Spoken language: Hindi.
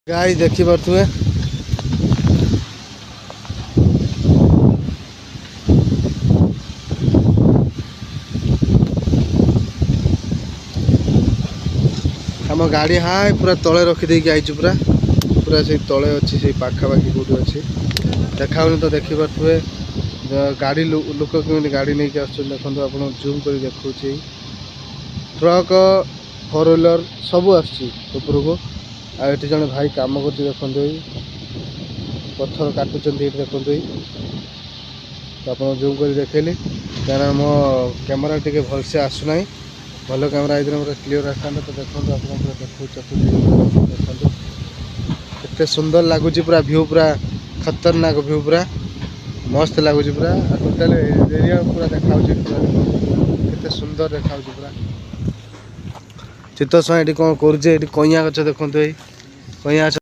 गाइस देखी पारे आम गाड़ी हाय पूरा तले रखीदे आई पूरा पूरा से तले अच्छी से पाखापाखि कौटी अच्छी देखा तो देखी पारे गाड़ी लोक कमी गाड़ी नहीं देखो आप जूम कर देखा ट्रक 4 व्हीलर सब आसपर को आठ जन भाई कम कर देखते पत्थर काटुंट देखते तो आप जूम कर देखली क्या मो कैमेरा टी भलसे आसुना भल कैमेरा आई पूरा क्लीयर आसता तो देखो आप देखो केते सुंदर लगुच पूरा व्यू पूरा खतरनाक व्यू पूरा मस्त लगुच पूरा टोटाल एरिया पूरा देखा केते सुंदर देखा पूरा चित्त समय कौन कर कईया गच देखते कईया